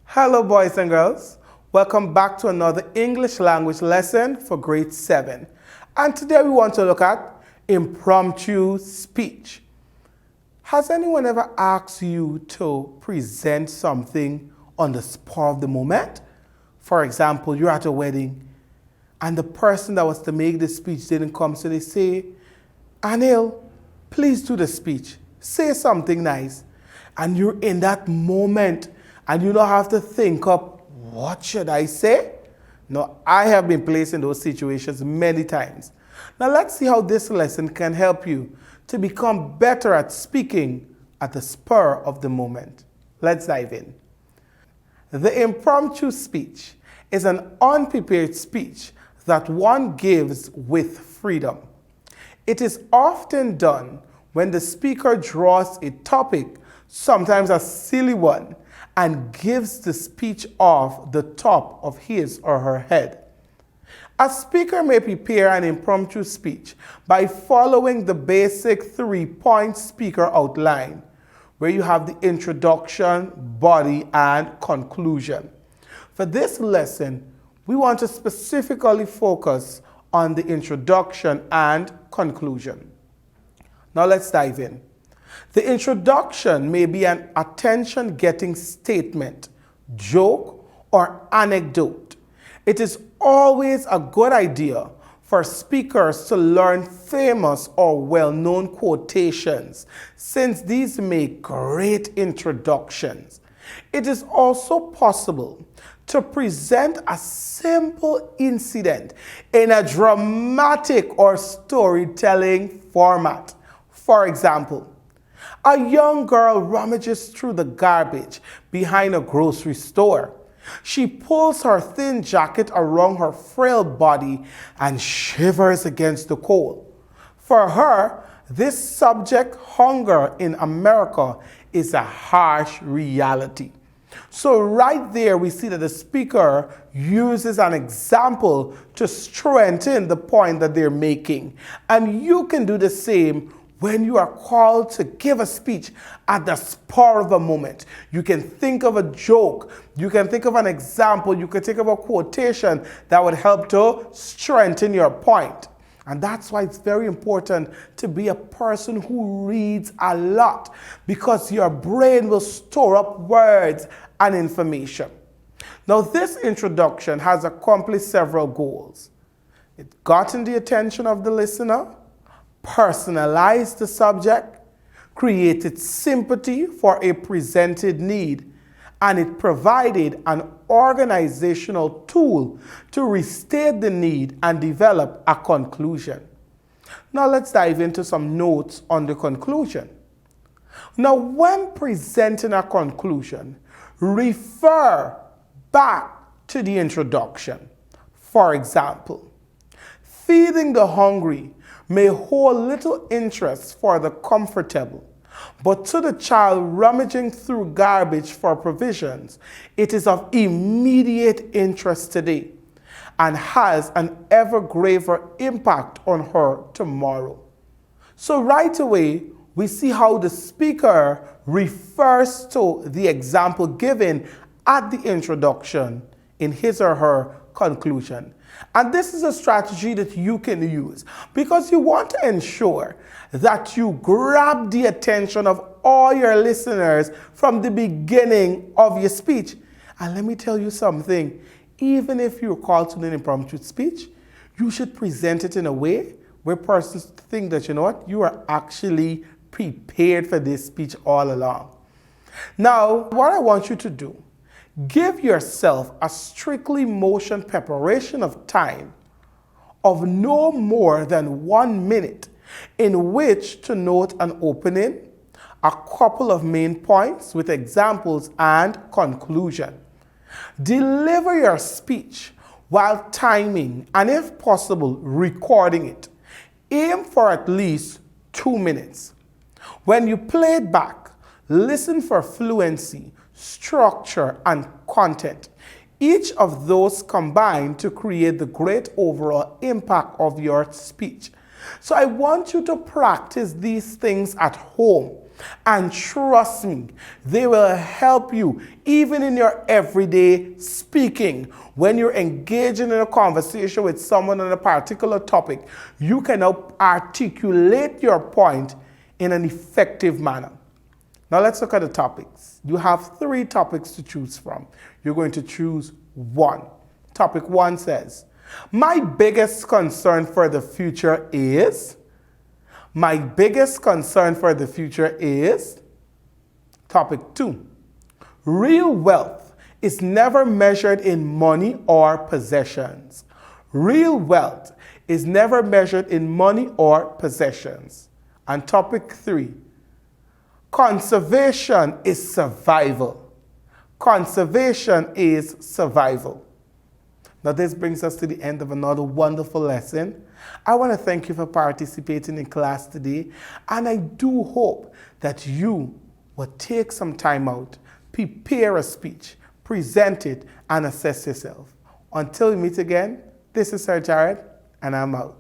Hello boys and girls, welcome back to another English language lesson for grade 7. And today we want to look at impromptu speech. Has anyone ever asked you to present something on the spur of the moment? For example, you're at a wedding and the person that was to make the speech didn't come, so they say, Anil, please do the speech. Say something nice. And you're in that moment and you don't have to think up, what should I say? No, I have been placed in those situations many times. Now let's see how this lesson can help you to become better at speaking at the spur of the moment. Let's dive in. The impromptu speech is an unprepared speech that one gives with freedom. It is often done when the speaker draws a topic, sometimes a silly one, and gives the speech off the top of his or her head. A speaker may prepare an impromptu speech by following the basic 3-point speaker outline, where you have the introduction, body, and conclusion. For this lesson, we want to specifically focus on the introduction and conclusion. Now let's dive in. The introduction may be an attention-getting statement, joke, or anecdote. It is always a good idea for speakers to learn famous or well-known quotations, since these make great introductions. It is also possible to present a simple incident in a dramatic or storytelling format. For example, a young girl rummages through the garbage behind a grocery store. She pulls her thin jacket around her frail body and shivers against the cold. For her, this subject, hunger in America, is a harsh reality. So right there we see that the speaker uses an example to strengthen the point that they're making. And you can do the same when you are called to give a speech at the spur of a moment. You can think of a joke, you can think of an example, you can think of a quotation that would help to strengthen your point. And that's why it's very important to be a person who reads a lot, because your brain will store up words and information. Now this introduction has accomplished several goals. It's gotten the attention of the listener, personalized the subject, created sympathy for a presented need, and it provided an organizational tool to restate the need and develop a conclusion. Now let's dive into some notes on the conclusion. Now when presenting a conclusion, refer back to the introduction. For example, feeding the hungry may hold little interest for the comfortable, but to the child rummaging through garbage for provisions, it is of immediate interest today and has an ever graver impact on her tomorrow. So right away, we see how the speaker refers to the example given at the introduction in his or her conclusion. And this is a strategy that you can use because you want to ensure that you grab the attention of all your listeners from the beginning of your speech. And let me tell you something, even if you're called to an impromptu speech, you should present it in a way where persons think that, you know what, you are actually prepared for this speech all along. Now, what I want you to do, give yourself a strictly motion preparation of time of no more than 1 minute in which to note an opening, a couple of main points with examples and conclusion. Deliver your speech while timing and, if possible, recording it. Aim for at least 2 minutes. When you play it back, listen for fluency, structure, and content. Each of those combine to create the great overall impact of your speech. So I want you to practice these things at home. And trust me, they will help you even in your everyday speaking. When you're engaging in a conversation with someone on a particular topic, you can articulate your point in an effective manner. Now let's look at the topics. You have 3 topics to choose from. You're going to choose one. Topic 1 says, my biggest concern for the future is... My biggest concern for the future is... Topic 2. Real wealth is never measured in money or possessions. Real wealth is never measured in money or possessions. And topic 3. Conservation is survival. Conservation is survival. Now this brings us to the end of another wonderful lesson. I want to thank you for participating in class today, and I do hope that you will take some time out, prepare a speech, present it, and assess yourself. Until we meet again, this is Sir Jared, and I'm out.